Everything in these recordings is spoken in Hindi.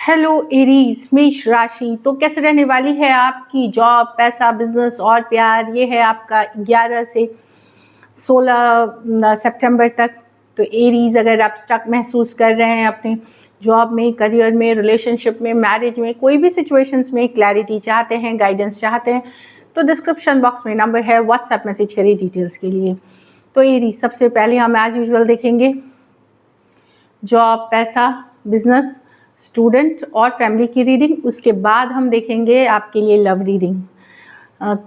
हेलो एरीज मेष राशि। तो कैसे रहने वाली है आपकी जॉब, पैसा, बिजनेस और प्यार। ये है आपका 11 से 16 सितंबर तक। तो एरीज, अगर आप स्टक महसूस कर रहे हैं अपने जॉब में, करियर में, रिलेशनशिप में, मैरिज में, कोई भी सिचुएशंस में क्लैरिटी चाहते हैं, गाइडेंस चाहते हैं, तो डिस्क्रिप्शन बॉक्स में नंबर है, व्हाट्सएप मैसेज करिए डिटेल्स के लिए। तो एरीज, सबसे पहले हम एज यूजुअल देखेंगे जॉब, पैसा, बिजनेस, स्टूडेंट और फैमिली की रीडिंग। उसके बाद हम देखेंगे आपके लिए लव रीडिंग।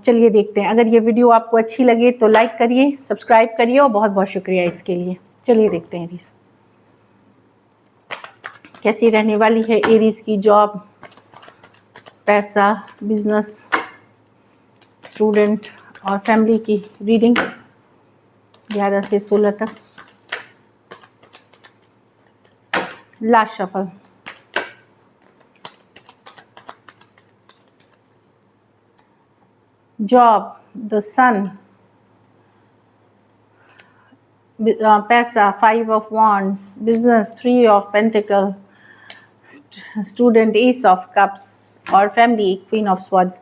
चलिए देखते हैं। अगर ये वीडियो आपको अच्छी लगे तो लाइक करिए, सब्सक्राइब करिए और बहुत बहुत शुक्रिया इसके लिए। चलिए देखते हैं एरीज कैसी रहने वाली है एरीज की जॉब, पैसा, बिजनेस, स्टूडेंट और फैमिली की रीडिंग 11 से 16 तक। Last shuffle. Job, the sun, पैसा, 5 of wands, business, 3 of pentacles, student, ace of cups और family, queen of swords.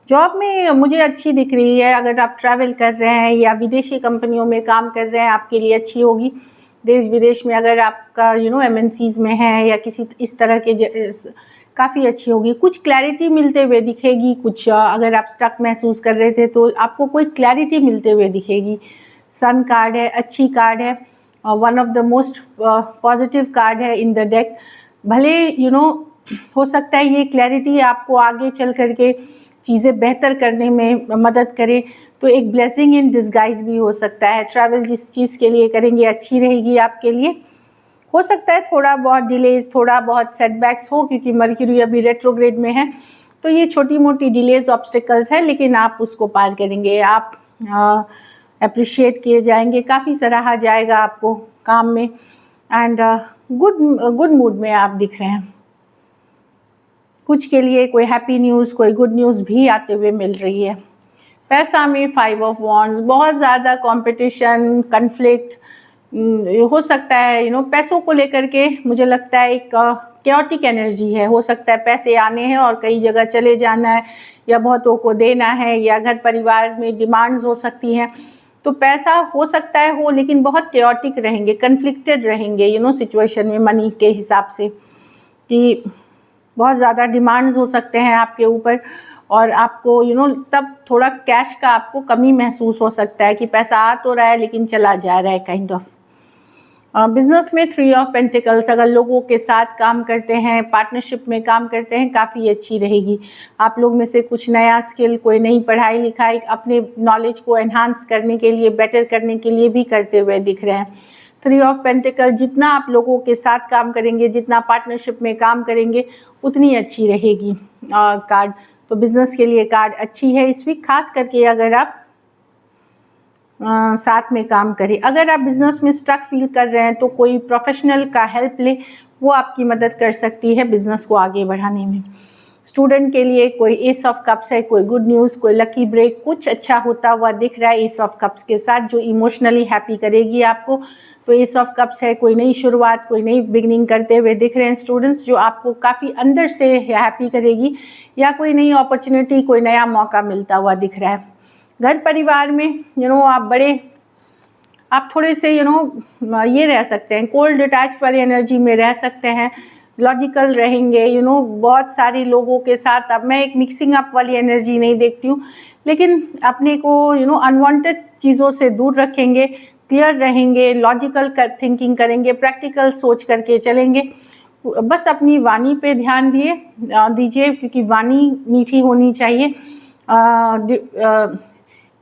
Job में मुझे अच्छी दिख रही है। अगर आप ट्रैवल कर रहे हैं या विदेशी कंपनियों में काम कर रहे हैं, आपके लिए अच्छी होगी। देश विदेश में अगर आपका MNCs में है या किसी इस तरह के काफ़ी अच्छी होगी। कुछ क्लैरिटी मिलते हुए दिखेगी। कुछ अगर आप स्टक महसूस कर रहे थे तो आपको कोई क्लैरिटी मिलते हुए दिखेगी। सन कार्ड है, अच्छी कार्ड है, one of the most positive card है इन द डेक। भले हो सकता है ये क्लैरिटी आपको आगे चल करके चीज़ें बेहतर करने में मदद करे, तो एक ब्लेसिंग इन डिस्गाइज भी हो सकता है। ट्रैवल जिस चीज़ के लिए करेंगे अच्छी रहेगी आपके लिए। हो सकता है थोड़ा बहुत डिलेज, थोड़ा बहुत सेटबैक्स हो, क्योंकि मर्क्यूरी अभी रेट्रोग्रेड में है, तो ये छोटी मोटी डिलेज, ऑब्स्टिकल्स है, लेकिन आप उसको पार करेंगे। आप अप्रिशिएट किए जाएंगे, काफ़ी सराहा जाएगा आपको काम में, एंड गुड मूड में आप दिख रहे हैं। कुछ के लिए कोई हैप्पी न्यूज़, कोई गुड न्यूज़ भी आते हुए मिल रही है। पैसा में 5 ऑफ वॉन्ड्स, बहुत ज़्यादा कंपटीशन, कन्फ्लिक्ट हो सकता है। पैसों को लेकर के मुझे लगता है एक कैओटिक एनर्जी है। हो सकता है पैसे आने हैं और कई जगह चले जाना है, या बहुतों को देना है, या घर परिवार में डिमांड्स हो सकती हैं। तो पैसा हो सकता है हो, लेकिन बहुत कैओटिक रहेंगे, कन्फ्लिक्टेड रहेंगे सिचुएशन में, मनी के हिसाब से, कि बहुत ज़्यादा डिमांड्स हो सकते हैं आपके ऊपर, और आपको तब थोड़ा कैश का आपको कमी महसूस हो सकता है कि पैसा आ तो रहा है लेकिन चला जा रहा है, काइंड ऑफ। बिजनेस में 3 ऑफ पेंटिकल्स, अगर लोगों के साथ काम करते हैं, पार्टनरशिप में काम करते हैं, काफ़ी अच्छी रहेगी। आप लोग में से कुछ नया स्किल, कोई नई पढ़ाई लिखाई अपने नॉलेज को एनहांस करने के लिए, बेटर करने के लिए भी करते हुए दिख रहे हैं। 3 ऑफ पेंटिकल, जितना आप लोगों के साथ काम करेंगे, जितना पार्टनरशिप में काम करेंगे, उतनी अच्छी रहेगी कार्ड। तो बिज़नेस के लिए कार्ड अच्छी है इस वीक, खास करके अगर आप साथ में काम करें। अगर आप बिज़नेस में स्टक फील कर रहे हैं तो कोई प्रोफेशनल का हेल्प ले, वो आपकी मदद कर सकती है बिज़नेस को आगे बढ़ाने में। स्टूडेंट के लिए कोई एस ऑफ कप्स है, कोई गुड न्यूज़, कोई लकी ब्रेक, कुछ अच्छा होता हुआ दिख रहा है एस ऑफ कप्स के साथ, जो इमोशनली हैप्पी करेगी आपको। तो एस ऑफ कप्स है, कोई नई शुरुआत, कोई नई बिगनिंग करते हुए दिख रहे हैं स्टूडेंट्स, जो आपको काफ़ी अंदर से हैप्पी करेगी, या कोई नई अपॉर्चुनिटी, कोई नया मौका मिलता हुआ दिख रहा है। घर परिवार में आप थोड़े से ये रह सकते हैं, कोल्ड डिटैच्ड वाली एनर्जी में रह सकते हैं, लॉजिकल रहेंगे, बहुत सारे लोगों के साथ। अब मैं एक मिक्सिंग अप वाली एनर्जी नहीं देखती हूँ, लेकिन अपने को अनवांटेड चीज़ों से दूर रखेंगे, क्लियर रहेंगे, लॉजिकल थिंकिंग करेंगे, प्रैक्टिकल सोच करके चलेंगे। बस अपनी वाणी पे ध्यान दीजिए, क्योंकि वाणी मीठी होनी चाहिए।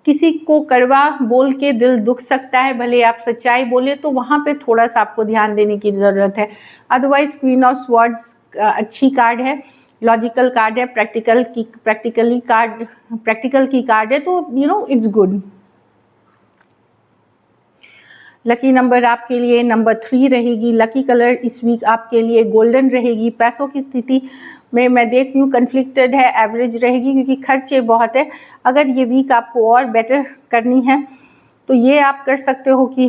किसी को कड़वा बोल के दिल दुख सकता है, भले आप सच्चाई बोले, तो वहाँ पे थोड़ा सा आपको ध्यान देने की ज़रूरत है। अदरवाइज क्वीन ऑफ स्वॉर्ड्स अच्छी कार्ड है, लॉजिकल कार्ड है, प्रैक्टिकल की कार्ड है, तो इट्स गुड। लकी नंबर आपके लिए नंबर 3 रहेगी। लकी कलर इस वीक आपके लिए गोल्डन रहेगी। पैसों की स्थिति में मैं देख रही हूँ कन्फ्लिक्टेड है, एवरेज रहेगी, क्योंकि खर्चे बहुत है। अगर ये वीक आपको और बेटर करनी है तो ये आप कर सकते हो कि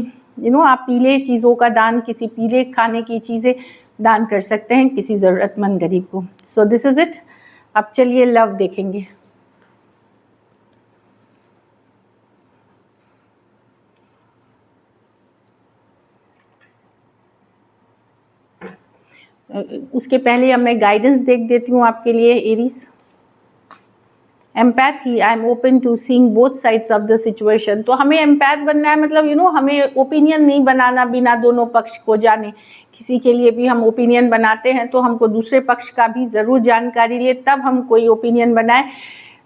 आप पीले चीज़ों का दान, किसी पीले खाने की चीज़ें दान कर सकते हैं किसी ज़रूरतमंद गरीब को। So this is it. अब चलिए लव देखेंगे। उसके पहले अब मैं गाइडेंस देख देती हूँ आपके लिए Aries. Empathy, I am open to seeing both sides of the situation. तो हमें एम्पैथ बनना है, मतलब हमें ओपिनियन नहीं बनाना बिना दोनों पक्ष को जाने। किसी के लिए भी हम ओपिनियन बनाते हैं तो हमको दूसरे पक्ष का भी ज़रूर जानकारी ले, तब हम कोई ओपिनियन बनाए।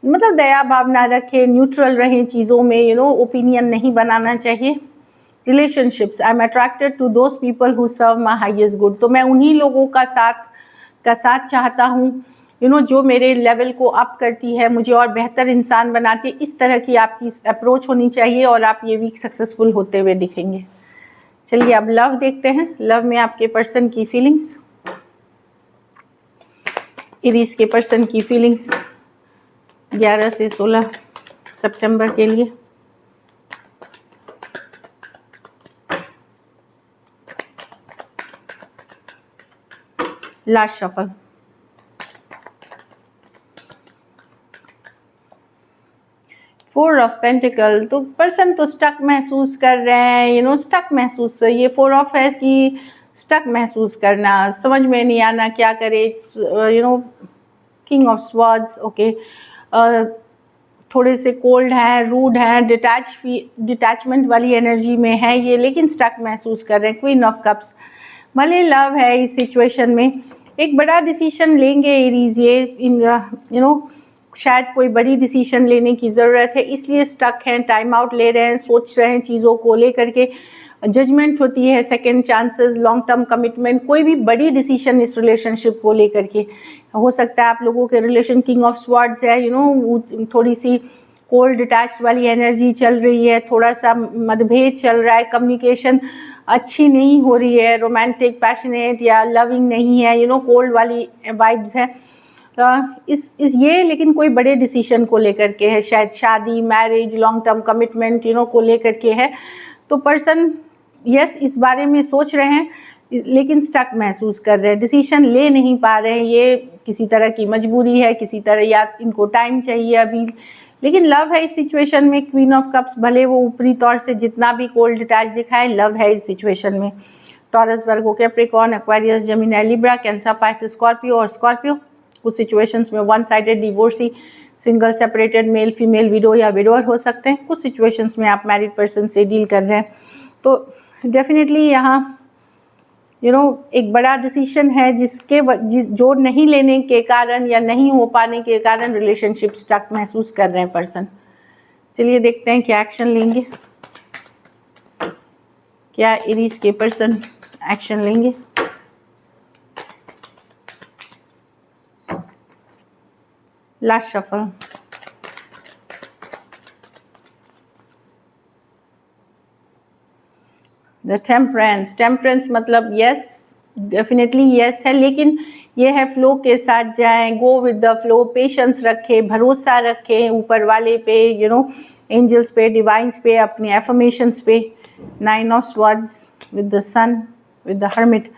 मतलब दया भावना रखें, न्यूट्रल रहें चीज़ों में, ओपिनियन नहीं बनाना चाहिए। Relationships, I am attracted to those people who serve my highest good. तो मैं उन्हीं लोगों का साथ चाहता हूँ जो मेरे लेवल को अप करती है, मुझे और बेहतर इंसान बनाती है। इस तरह की आपकी अप्रोच होनी चाहिए और आप ये वीक सक्सेसफुल होते हुए दिखेंगे। चलिए अब लव देखते हैं। लव में आपके पर्सन की फीलिंग्स, एरीज के पर्सन की फीलिंग्स 11 से 16 सितंबर के लिए। Last shuffle. Four of pentacle, तो पर्सन तो स्टक महसूस कर रहे हैं, स्टक महसूस, ये फोर ऑफ है कि स्टक महसूस करना, समझ में नहीं आना क्या करे। किंग ऑफ स्वॉर्ड्स, ओके, थोड़े से कोल्ड हैं, रूड हैं, डिटैचमेंट वाली एनर्जी में है ये, लेकिन स्टक महसूस कर रहे हैं। क्वीन ऑफ कप्स, भले लव है इस सिचुएशन में, एक बड़ा डिसीजन लेंगे एरीज, ये शायद कोई बड़ी डिसीजन लेने की ज़रूरत है, इसलिए स्टक हैं, टाइम आउट ले रहे हैं, सोच रहे हैं चीज़ों को लेकर के। जजमेंट होती है, second chances, long term commitment, कोई भी बड़ी डिसीजन इस रिलेशनशिप को लेकर के हो सकता है। आप लोगों के रिलेशन किंग ऑफ स्वॉर्ड्स है, थोड़ी सी कोल्ड डिटैच्ड वाली एनर्जी चल रही है, थोड़ा सा मतभेद चल रहा है, कम्युनिकेशन अच्छी नहीं हो रही है, रोमांटिक पैशनेट या लविंग नहीं है, कोल्ड वाली वाइब्स है। ये लेकिन कोई बड़े डिसीजन को लेकर के है, शायद शादी, मैरिज, लॉन्ग टर्म कमिटमेंट को लेकर के है। तो पर्सन यस इस बारे में सोच रहे हैं, लेकिन स्टक महसूस कर रहे हैं, डिसीजन ले नहीं पा रहे हैं। ये किसी तरह की मजबूरी है, किसी तरह, या इनको टाइम चाहिए अभी, लेकिन लव है इस सिचुएशन में। क्वीन ऑफ कप्स, भले वो ऊपरी तौर से जितना भी कोल्ड डिटैच दिखाए, लव है इस सिचुएशन में। Taurus, Virgo, Capricorn, Aquarius, Gemini, Libra, Cancer, Pisces, Scorpio और स्कॉर्पियो। कुछ सिचुएशंस में one sided divorcee, single, separated, male female, widow या विडोअर हो सकते हैं। कुछ सिचुएशंस में आप मैरिड पर्सन से डील कर रहे हैं। तो डेफिनेटली यहाँ एक बड़ा डिसीजन है जो नहीं लेने के कारण या नहीं हो पाने के कारण रिलेशनशिप स्टक महसूस कर रहे हैं पर्सन। चलिए देखते हैं क्या एक्शन लेंगे, क्या एरीज के पर्सन एक्शन लेंगे। Last shuffle. द टेम्परेंस मतलब यस, डेफिनेटली यस है, लेकिन ये है फ्लो के साथ जाएं, go with the flow, patience रखें, भरोसा रखें ऊपर वाले पे, एंजल्स पे, डिवाइंस पे, अपने एफर्मेशंस पे। 9 of swords with the sun, with the hermit,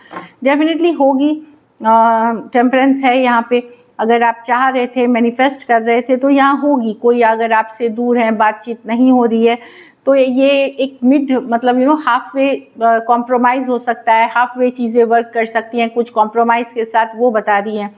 definitely होगी। टेम्परेंस है यहाँ पे। अगर आप चाह रहे थे, मैनिफेस्ट कर रहे थे, तो यहाँ होगी। कोई अगर आपसे दूर है, बातचीत नहीं हो रही है, तो ये एक मिड मतलब हाफ वे कॉम्प्रोमाइज़ हो सकता है, हाफ वे चीज़ें वर्क कर सकती हैं कुछ कॉम्प्रोमाइज़ के साथ, वो बता रही हैं।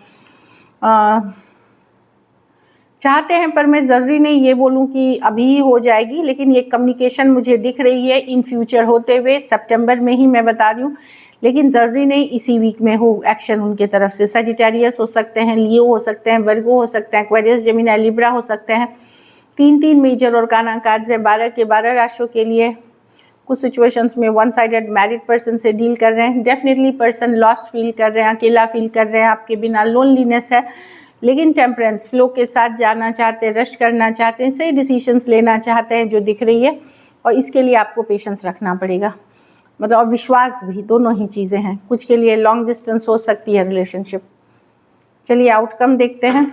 चाहते हैं, पर मैं ज़रूरी नहीं ये बोलूँ कि अभी हो जाएगी, लेकिन ये कम्युनिकेशन मुझे दिख रही है इन फ्यूचर होते हुए, सितंबर में ही मैं बता रही हूँ, लेकिन ज़रूरी नहीं इसी वीक में हो एक्शन उनके तरफ से। सजिटेरियस हो सकते हैं, लियो हो सकते हैं, वर्गो हो सकते हैं, एक्वेरियस, जेमिनी, लिब्रा हो सकते हैं। 3 मेजर और काना कार्ड्स हैं 12 के 12 राशियों के लिए। कुछ सिचुएशंस में वन साइडेड मैरिड पर्सन से डील कर रहे हैं, डेफिनेटली पर्सन लॉस्ट फील कर रहे हैं, अकेला फील कर रहे हैं आपके बिना, लोनलीनेस है, लेकिन टेम्परेंस, फ्लो के साथ जाना चाहते हैं, रश करना चाहते हैं, सही डिसीजंस लेना चाहते हैं जो दिख रही है, और इसके लिए आपको पेशेंस रखना पड़ेगा, मतलब और विश्वास भी, दोनों ही चीज़ें हैं। कुछ के लिए लॉन्ग डिस्टेंस हो सकती है रिलेशनशिप। चलिए आउटकम देखते हैं,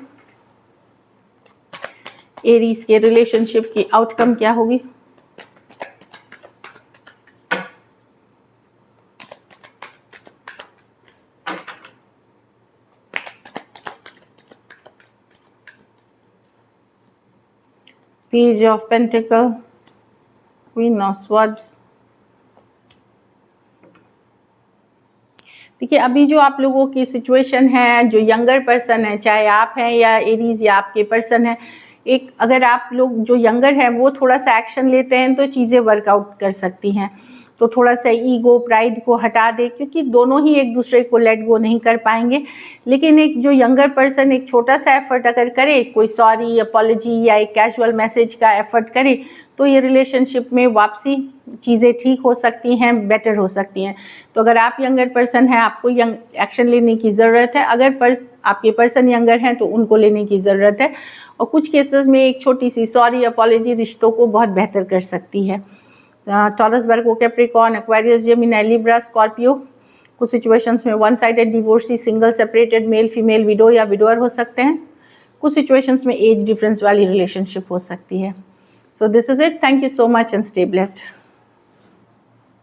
एरीज के रिलेशनशिप की आउटकम क्या होगी। Page of pentacle, queen of swords. देखिए अभी जो आप लोगों की सिचुएशन है, जो यंगर पर्सन है, चाहे आप हैं या एरीज या आपके पर्सन है, एक अगर आप लोग जो यंगर हैं वो थोड़ा सा एक्शन लेते हैं तो चीज़ें वर्कआउट कर सकती हैं। तो थोड़ा सा ईगो, प्राइड को हटा दें, क्योंकि दोनों ही एक दूसरे को लेट गो नहीं कर पाएंगे। लेकिन एक जो यंगर पर्सन एक छोटा सा एफर्ट अगर करे, कोई सॉरी, अपॉलॉजी या एक कैजुअल मैसेज का एफर्ट करे, तो ये रिलेशनशिप में वापसी चीज़ें ठीक हो सकती हैं, बेटर हो सकती हैं। तो अगर आप यंगर पर्सन हैं, आपको यंग एक्शन लेने की ज़रूरत है। अगर आपके पर्सन यंगर हैं तो उनको लेने की ज़रूरत है। और कुछ केसेस में एक छोटी सी सॉरी, अपॉलॉजी रिश्तों को बहुत बेहतर कर सकती है। Taurus, Virgo, Capricorn, Aquarius, Gemini, Libra, Scorpio. कुछ सिचुएशंस में one sided divorcee, single, separated, male female, widow या विडोअर हो सकते हैं। कुछ सिचुएशंस में एज डिफरेंस वाली रिलेशनशिप हो सकती है। So this is it. Thank you so much and stay blessed.